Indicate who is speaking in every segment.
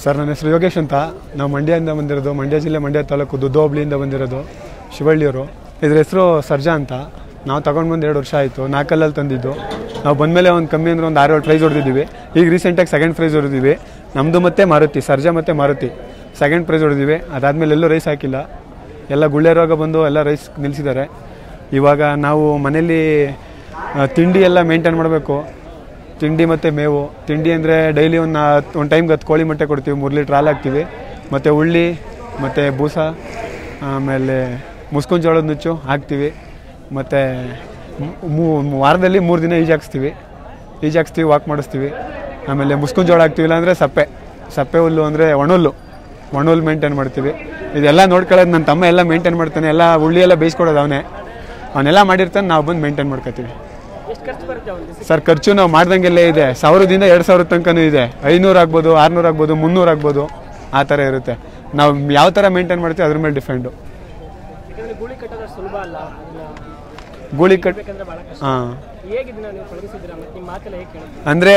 Speaker 1: Sir ನನ್ನ ಹೆಸರು ಯೋಗೇಶ್ ಅಂತ. ನಾವು ಮಂಡ್ಯದಿಂದ ಬಂದಿರೋದು, ಮಂಡ್ಯ ಜಿಲ್ಲೆ ಮಂಡ್ಯ ತಾಲೂಕು ದುದ್ದ ಹೋಬಳಿಯಿಂದ ಬಂದಿರೋದು, ಶಿವಳ್ಳಿಯವರು. ಇದ್ರ ಹೆಸರು ಸರ್ಜಾ ಅಂತ. ನಾವು ತಗೊಂಡು ಬಂದು 2 ವರ್ಷ ಆಯಿತು. 4 ಕಲ್ಲಲ್ಲಿ ತಂದಿದ್ದು. ನಾವು ಬಂದಮೇಲೆ ಒಂದು ಕಮ್ಮಿ ಅಂದರೆ ಒಂದು 6-7 ಪ್ರೈಸ್ ಹೊಡೆದಿದ್ದೀವಿ. ಈಗ ರೀಸೆಂಟಾಗಿ 2nd ಪ್ರೈಸ್ ಹೊಡೆದಿದ್ದೀವಿ. ನಮ್ಮದು ಮತ್ತು ಮಾರುತಿ, ಸರ್ಜಾ ಮತ್ತು ಮಾರುತಿ 2nd ಪ್ರೈಸ್ ಹೊಡೆದಿದ್ದೀವಿ. ಅದಾದಮೇಲೆ ಎಲ್ಲೂ ರೈಸ್ ಹಾಕಿಲ್ಲ. ಎಲ್ಲ ಗುಳ್ಳೆ ರೋಗ ಬಂದು ಎಲ್ಲ ರೈಸ್ ನಿಲ್ಲಿಸಿದ್ದಾರೆ. ಇವಾಗ ನಾವು ಮನೇಲಿ ತಿಂಡಿ ಎಲ್ಲ ಮೇಂಟೈನ್ ಮಾಡಬೇಕು. ತಿಂಡಿ ಮತ್ತು ಮೇವು. ತಿಂಡಿ ಅಂದರೆ ಡೈಲಿ ಒಂದು ಟೈಮ್ಗೆ 10 ಕೋಳಿ ಮೊಟ್ಟೆ ಕೊಡ್ತೀವಿ, 3 ಲೀಟ್ರ್ ಹಾಲು ಹಾಕ್ತೀವಿ. ಮತ್ತು ಉಳ್ಳಿ ಮತ್ತು ಬೂಸ, ಆಮೇಲೆ ಮುಸ್ಕಿನ ಜೋಳದ ನುಚ್ಚು ಹಾಕ್ತೀವಿ. ಮತ್ತು ವಾರದಲ್ಲಿ 3 ದಿನ ಈಜಾಕ್ಸ್ತೀವಿ, ವಾಕ್ ಮಾಡಿಸ್ತೀವಿ. ಆಮೇಲೆ ಮುಸ್ಕಿನ ಜೋಳ ಹಾಕ್ತೀವಿ, ಇಲ್ಲಾಂದರೆ ಸಪ್ಪೆ ಹುಲ್ಲು ಅಂದರೆ ಒಣಹುಲ್ಲು ಮೇಂಟೈನ್ ಮಾಡ್ತೀವಿ. ಇದೆಲ್ಲ ನೋಡ್ಕೊಳ್ಳೋದು ನನ್ನ ತಮ್ಮ ಎಲ್ಲ ಮೇಂಟೈನ್ ಮಾಡ್ತಾನೆ. ಎಲ್ಲ ಉಳ್ಳಿ ಎಲ್ಲ ಬೇಯಿಸ್ಕೊಡೋದು ಅವನ್ನೆಲ್ಲ ಮಾಡಿರ್ತಾನೆ. ನಾವು ಬಂದು ಮೇಂಟೈನ್ ಮಾಡ್ಕೊತೀವಿ. ಸರ್ ಖರ್ಚು ನಾವು ಮಾಡ್ದಂಗೆಲ್ಲೇ ಇದೆ. 1000ದಿಂದ 2000 ತನಕನೂ ಇದೆ. 500 ಆಗ್ಬೋದು, 600 ಆಗ್ಬೋದು, 300 ಆಗ್ಬೋದು, ಆ ಥರ ಇರುತ್ತೆ. ನಾವು ಯಾವ ಥರ ಮೇಂಟೈನ್ ಮಾಡ್ತೀವಿ ಅದ್ರ ಮೇಲೆ ಡಿಪೆಂಡು. ಗೂಳಿ ಹಾಂ ಅಂದರೆ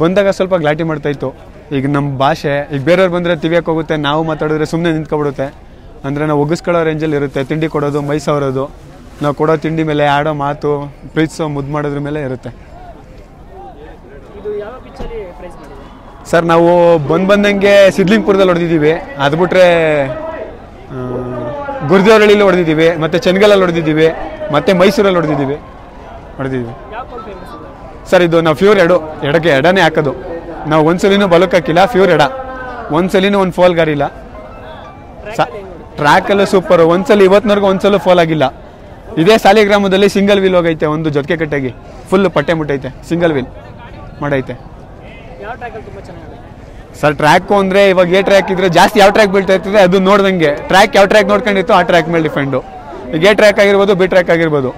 Speaker 1: ಬಂದಾಗ ಸ್ವಲ್ಪ ಗ್ಲಾಟಿ ಮಾಡ್ತಾಯಿತ್ತು. ಈಗ ನಮ್ಮ ಭಾಷೆ ಈಗ ಬೇರೆಯವ್ರು ಬಂದರೆ ತಿವಿಯಕ್ಕೆ ಹೋಗುತ್ತೆ, ನಾವು ಮಾತಾಡಿದ್ರೆ ಸುಮ್ಮನೆ ನಿಂತ್ಕೊಬಿಡುತ್ತೆ. ಅಂದರೆ ನಾವು ಒಗ್ಗಿಸ್ಕೊಳ್ಳೋ ರೇಂಜಲ್ಲಿ ಇರುತ್ತೆ. ತಿಂಡಿ ಕೊಡೋದು, ಮೈ ಸವರೋದು, ನಾವು ಕೊಡೋ ತಿಂಡಿ ಮೇಲೆ ಆಡೋ ಮಾತು, ಪ್ರೀತಿಸೋ ಮುದ್ದು ಮಾಡೋದ್ರ ಮೇಲೆ ಇರುತ್ತೆ. ಸರ್ ನಾವು ಬಂದಂಗೆ ಸಿದ್ಲಿಂಗ್ಪುರದಲ್ಲಿ ಹೊಡೆದಿದ್ದೀವಿ. ಅದು ಬಿಟ್ರೆ ಗುರ್ದೇವರಳ್ಳಿಲಿ ಹೊಡೆದಿದ್ದೀವಿ, ಮತ್ತು ಚೆನ್ನಗಲಲ್ಲಿ ಹೊಡೆದಿದ್ದೀವಿ, ಮತ್ತು ಮೈಸೂರಲ್ಲಿ ಹೊಡೆದಿದ್ದೀವಿ. ಸರ್ ಇದು ನಾವು ಫ್ಯೂರ್ ಎಡನೇ ಹಾಕೋದು. ನಾವು ಒಂದ್ಸಲಿನೂ ಬಲಕ್ಕೆ ಹಾಕಿಲ್ಲ, ಫ್ಯೂರ್ ಎಡ. ಒಂದ್ಸಲಿನೂ ಒಂದು ಫೋಲ್ ಗಾರಿಲ್ಲ. ಟ್ರ್ಯಾಕಲ್ಲೂ ಸೂಪರು. ಒಂದ್ಸಲ ಇವತ್ತಿನವರೆಗೂ ಒಂದ್ಸಲ ಫೋಲ್ ಆಗಿಲ್ಲ. ಇದೇ ಸಾಲಿಗ್ರಾಮದಲ್ಲಿ ಸಿಂಗಲ್ ವೀಲ್ ಹೋಗೈತೆ, ಒಂದು ಜೊತೆಗೆ ಕಟ್ಟಾಗಿ ಫುಲ್ ಪಟ್ಟೆ ಮುಟ್ಟೈತೆ, ಸಿಂಗಲ್ ವೀಲ್ ಮಾಡೈತೆ. ಸರ್ ಟ್ರ್ಯಾಕು ಅಂದರೆ ಇವಾಗ ಟ್ರ್ಯಾಕ್ ಇದ್ರೆ ಜಾಸ್ತಿ ಯಾವ ಟ್ರ್ಯಾಕ್ ಬೀಳ್ತಾ ಇರ್ತದೆ ಅದು ನೋಡ್ದಂಗೆ. ಟ್ರ್ಯಾಕ್ ಯಾವ ಟ್ರ್ಯಾಕ್ ನೋಡ್ಕೊಂಡಿತ್ತು ಆ ಟ್ರ್ಯಾಕ್ ಮೇಲೆ ಡಿಪೆಂಡು. ಈಗ ಟ್ರ್ಯಾಕ್ ಆಗಿರ್ಬೋದು, ಬಿ ಟ್ರ್ಯಾಕ್ ಆಗಿರ್ಬೋದು.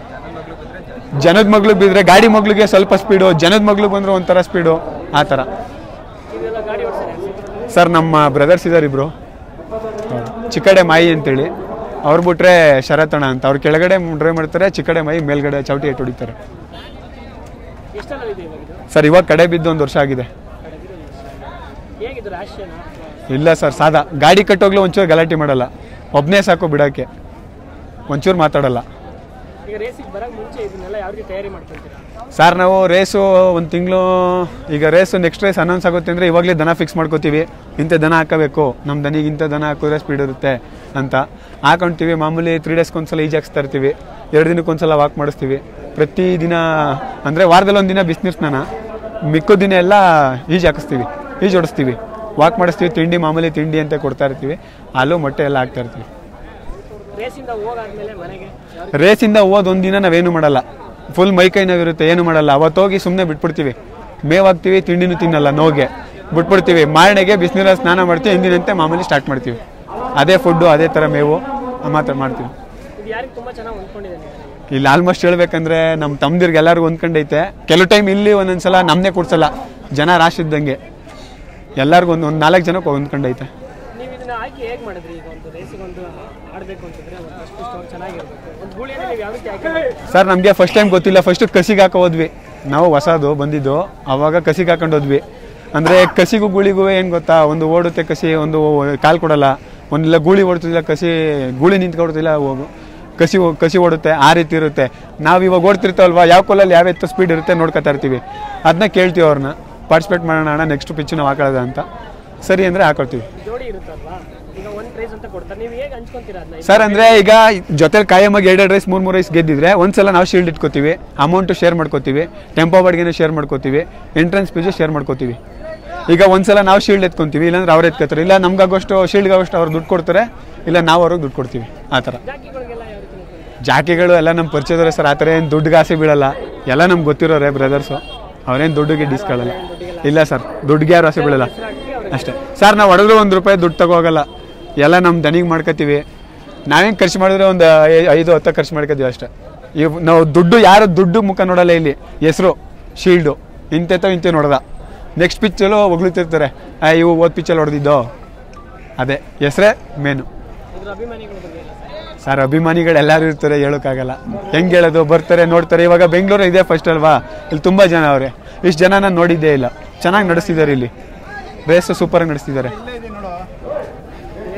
Speaker 1: ಜನದ ಮಗ್ಳಿಗೆ ಬಿದ್ದರೆ ಗಾಡಿ ಮಗ್ಳಿಗೆ ಸ್ವಲ್ಪ ಸ್ಪೀಡು, ಜನದ ಮಗ್ಳಿಗೆ ಬಂದರೆ ಒಂಥರ ಸ್ಪೀಡು, ಆ ಥರ. ಸರ್ ನಮ್ಮ ಬ್ರದರ್ಸ್ ಇದ್ದಾರೆ ಇಬ್ಬರು, ಚಿಕ್ಕಡೆ ಮಾಯಿ ಅಂತೇಳಿ. ಅವ್ರು ಬಿಟ್ರೆ ಶರತಣ ಅಂತ. ಅವ್ರು ಕೆಳಗಡೆ ಡ್ರೈವ್ ಮಾಡ್ತಾರೆ, ಚಿಕ್ಕಡೆ ಮಾಯಿ ಮೇಲ್ಗಡೆ ಚೌಟಿ ಇಟ್ಟು ಹೊಡಿತಾರೆ. ಸರ್ ಇವಾಗ ಕಡೆ ಬಿದ್ದು 1 ವರ್ಷ ಆಗಿದೆ. ಇಲ್ಲ ಸರ್, ಸಾದಾ ಗಾಡಿ ಕಟ್ಟೋಗ್ಲೂ ಒಂಚೂರು ಗಲಾಟೆ ಮಾಡಲ್ಲ. ಒಬ್ಬನೇ ಸಾಕು ಬಿಡೋಕ್ಕೆ, ಒಂಚೂರು ಮಾತಾಡಲ್ಲ. ಸರ್ ನಾವು ರೇಸು 1 ತಿಂಗಳು, ಈಗ ನೆಕ್ಸ್ಟ್ ರೇಸ್ ಅನೌನ್ಸ್ ಆಗುತ್ತೆ ಅಂದರೆ ಇವಾಗಲೇ ದನ ಫಿಕ್ಸ್ ಮಾಡ್ಕೋತೀವಿ. ಇಂಥ ದನ ಹಾಕಬೇಕು, ನಮ್ಮ ದನಿಗೆ ಇಂಥ ದನ ಹಾಕಿದ್ರೆ ಸ್ಪೀಡ್ ಇರುತ್ತೆ ಅಂತ ಹಾಕೊಳ್ತೀವಿ. ಮಾಮೂಲಿ 3 ಡೇಸ್ಗೊಂದ್ಸಲ ಈಜಾಕ್ಸ್ತಾ ಇರ್ತೀವಿ, 2 ದಿನಕ್ಕೊಂದ್ಸಲ ವಾಕ್ ಮಾಡಿಸ್ತೀವಿ. ಪ್ರತಿದಿನ ಅಂದರೆ ವಾರದಲ್ಲಿ 1 ದಿನ ಬಿಸಿನೀರು ಸ್ನಾನ, ಮಿಕ್ಕಿದ ದಿನ ಎಲ್ಲ ಈಜು ಹೊಡಿಸ್ತೀವಿ, ವಾಕ್ ಮಾಡಿಸ್ತೀವಿ. ತಿಂಡಿ ಮಾಮೂಲಿ ತಿಂಡಿ ಅಂತ ಕೊಡ್ತಾ ಇರ್ತೀವಿ, ಹಾಲು ಮೊಟ್ಟೆ ಎಲ್ಲ ಹಾಕ್ತಾ ಇರ್ತೀವಿ. ರೇಸಿಂದ ಹೋದ್ 1 ದಿನ ನಾವೇನು ಮಾಡಲ್ಲ, ಫುಲ್ ಮೈಕೈ ನೋವಿರುತ್ತೆ, ಏನು ಮಾಡಲ್ಲ. ಅವತ್ತೋಗಿ ಸುಮ್ಮನೆ ಬಿಟ್ಬಿಡ್ತೀವಿ, ಮೇವಾಗ್ತೀವಿ, ತಿಂಡಿನೂ ತಿನ್ನಲ್ಲ, ನೋಗೆ ಬಿಟ್ಬಿಡ್ತೀವಿ. ಮಾರನೆಗೆ ಬಿಸಿನೀರ ಸ್ನಾನ ಮಾಡ್ತೀವಿ, ಹಿಂದಿನಂತೆ ಮಾಮೂಲಿ ಸ್ಟಾರ್ಟ್ ಮಾಡ್ತೀವಿ. ಅದೇ ಫುಡ್ಡು, ಅದೇ ಥರ ಮೇವು ಮಾತ್ರ ಮಾಡ್ತೀವಿ. ಇಲ್ಲಿ ಆಲ್ಮೋಸ್ಟ್ ಹೇಳ್ಬೇಕಂದ್ರೆ ನಮ್ಮ ತಮ್ಮದಿರ್ಗೆ ಎಲ್ಲರಿಗೂ ಹೊಂದ್ಕೊಂಡೈತೆ. ಕೆಲವು ಟೈಮ್ ಇಲ್ಲಿ ಒಂದೊಂದ್ಸಲ ನಮ್ಮನ್ನೇ ಕೊಡ್ಸಲ್ಲ, ಜನ ರಾಶ್ ಇದ್ದಂಗೆ ಎಲ್ಲರಿಗೂ ಒಂದು 4 ಜನಕ್ಕೆ ಹೊಂದ್ಕೊಂಡೈತೆ. ಸರ್ ನಮಗೆ ಫಸ್ಟ್ ಟೈಮ್ ಗೊತ್ತಿಲ್ಲ. ಫಸ್ಟು ಕಸಿಗೆ ಹಾಕೋ ಹೋದ್ವಿ ನಾವು, ಹೊಸದು ಬಂದಿದ್ದು. ಆವಾಗ ಕಸಿಗೆ ಹಾಕೊಂಡು ಹೋದ್ವಿ. ಅಂದರೆ ಕಸಿಗೂ ಗೂಳಿಗೂ ಏನು ಗೊತ್ತಾ, ಒಂದು ಓಡುತ್ತೆ ಕಸಿ, ಒಂದು ಕಾಲು ಕೊಡಲ್ಲ. ಒಂದಿಲ್ಲ ಗೂಳಿ ಓಡ್ತಿಲ್ಲ, ಗೂಳಿ ನಿಂತ್ಕೊಡ್ತಿಲ್ಲ, ಕಸಿ ಓಡುತ್ತೆ, ಆ ರೀತಿ ಇರುತ್ತೆ. ನಾವು ಇವಾಗ ಓಡ್ತಿರ್ತಾವಲ್ವ, ಯಾವ ಕೋಲಲ್ಲಿ ಯಾವ ಎತ್ತು ಸ್ಪೀಡ್ ಇರುತ್ತೆ ನೋಡ್ಕೊತಾ ಇರ್ತೀವಿ. ಅದನ್ನ ಕೇಳ್ತೀವಿ ಅವ್ರನ್ನ, ಪಾರ್ಟಿಸಿಪೇಟ್ ಮಾಡೋಣ ಅಣ್ಣ, ನೆಕ್ಸ್ಟ್ ಪಿಚ್ಚು ನಾವು ಹಾಕೊಳ್ಳೋದ ಅಂತ. ಸರಿ ಅಂದರೆ ಹಾಕೊಳ್ತೀವಿ. ಸರ್ ಅಂದರೆ ಈಗ ಜೊತೆಲಿ ಕಾಯಮಾಗಿ 2 ರೈಸ್ 3 ರೈಸ್ ಗೆದ್ದಿದ್ರೆ ಒಂದ್ಸಲ ನಾವು ಶೀಲ್ಡ್ ಇಟ್ಕೋತೀವಿ, ಅಮೌಂಟು ಶೇರ್ ಮಾಡ್ಕೋತೀವಿ, ಟೆಂಪೋ ಬಾಡಿಗೆನೂ ಶೇರ್ ಮಾಡ್ಕೋತೀವಿ, ಎಂಟ್ರೆನ್ಸ್ ಫೀಸು ಶೇರ್ ಮಾಡ್ಕೋತೀವಿ. ಈಗ ಒಂದ್ಸಲ ನಾವು ಶೀಲ್ಡ್ ಎತ್ಕೊತೀವಿ, ಇಲ್ಲಾಂದ್ರೆ ಅವ್ರು ಎತ್ಕೋತಾರೆ. ಇಲ್ಲ ನಮ್ಗಾಗೋಷ್ಟು ಶೀಲ್ಡ್ಗಾಗೋಷ್ಟು ಅವ್ರು ದುಡ್ಡು ಕೊಡ್ತಾರೆ, ಇಲ್ಲ ನಾವು ಅವ್ರಿಗೆ ದುಡ್ಡು ಕೊಡ್ತೀವಿ, ಆ ಥರ. ಜಾಕಿಗಳು ಎಲ್ಲ ನಮ್ಮ ಪರಿಚಯದವ್ರೆ ಸರ್, ಆ ಥರ ಏನು ದುಡ್ಡಿಗೆ ಆಸೆ ಬೀಳಲ್ಲ. ಎಲ್ಲ ನಮ್ಗೆ ಗೊತ್ತಿರೋರೆ ಬ್ರದರ್ಸು, ಅವ್ರೇನು ದುಡ್ಡಿಗೆ ಡಿಸ್ಕೊಳ್ಳಲ್ಲ. ಇಲ್ಲ ಸರ್, ದುಡ್ಡಿಗೆ ಯಾರು ಆಸೆ ಬೀಳಲ್ಲ ಅಷ್ಟೇ. ಸರ್ ನಾವು ಹೊಡೆದ್ರು 1 ರೂಪಾಯಿ ದುಡ್ಡು ತಗೋಗಲ್ಲ, ಎಲ್ಲ ನಮ್ಮ ದನಿಗೆ ಮಾಡ್ಕೋತೀವಿ. ನಾವೇನು ಖರ್ಚು ಮಾಡಿದ್ರೆ ಒಂದು 5-10 ಖರ್ಚು ಮಾಡ್ಕೋತೀವಿ ಅಷ್ಟೇ. ನಾವು ಯಾರು ದುಡ್ಡು ಮುಖ ನೋಡಲ್ಲ. ಇಲ್ಲಿ ಹೆಸರು, ಶೀಲ್ಡು, ಇಂತೆ ನೋಡ್ದ. ನೆಕ್ಸ್ಟ್ ಪಿಚ್ಚಲ್ಲೂ ಹೊಗ್ಳುತ್ತಿರ್ತಾರೆ, ಇವು ಓದ್ ಪಿಚ್ಚಲ್ಲಿ ಹೊಡೆದಿದ್ದೋ, ಅದೇ ಹೆಸರೇ ಮೇನು. ಸರ್ ಅಭಿಮಾನಿಗಳು ಎಲ್ಲರೂ ಇರ್ತಾರೆ, ಹೇಳೋಕ್ಕಾಗಲ್ಲ. ಹೆಂಗೆ ಹೇಳೋದು, ಬರ್ತಾರೆ ನೋಡ್ತಾರೆ. ಇವಾಗ ಬೆಂಗಳೂರು ಇದೆ ಫಸ್ಟ್ ಅಲ್ವಾ, ಇಲ್ಲಿ ತುಂಬ ಜನ ಅವರೇ. ಇಷ್ಟು ಜನ ನಾನು ನೋಡಿದ್ದೇ ಇಲ್ಲ. ಚೆನ್ನಾಗಿ ನಡೆಸ್ತಿದ್ದಾರೆ ಇಲ್ಲಿ, ರೇಸು ಸೂಪರಾಗಿ ನಡೆಸ್ತಿದ್ದಾರೆ
Speaker 2: ಇದೇ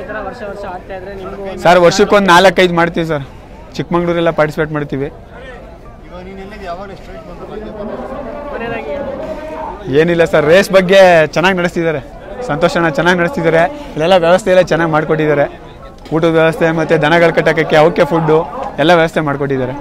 Speaker 2: ಥರ ವರ್ಷ ವರ್ಷ ಆಗ್ತಾ ಇದ್ರೆ ನಿಮಗೂ
Speaker 1: ಸರ್ ವರ್ಷಕ್ಕೊಂದು 4-5 ಮಾಡ್ತೀವಿ ಸರ್. ಚಿಕ್ಕಮಂಗ್ಳೂರೆಲ್ಲ ಪಾರ್ಟಿಸಿಪೇಟ್ ಮಾಡ್ತೀವಿ.
Speaker 2: ಕೊನೆಯದಾಗಿ
Speaker 1: ಏನಿಲ್ಲ ಸರ್, ರೇಸ್ ಬಗ್ಗೆ ಚೆನ್ನಾಗಿ ನಡೆಸ್ತಿದ್ದಾರೆ. ಸಂತೋಷನ ಚೆನ್ನಾಗಿ ನಡೆಸ್ತಿದ್ದಾರೆ. ಇಲ್ಲೆಲ್ಲ ವ್ಯವಸ್ಥೆ ಎಲ್ಲ ಚೆನ್ನಾಗಿ ಮಾಡಿಕೊಟ್ಟಿದ್ದಾರೆ. ಊಟದ ವ್ಯವಸ್ಥೆ ಮತ್ತು ದನಗಳು ಕಟ್ಟೋಕ್ಕೆ ಅವಕ್ಕೆ ಫುಡ್ಡು ಎಲ್ಲ ವ್ಯವಸ್ಥೆ ಮಾಡಿಕೊಟ್ಟಿದ್ದಾರೆ.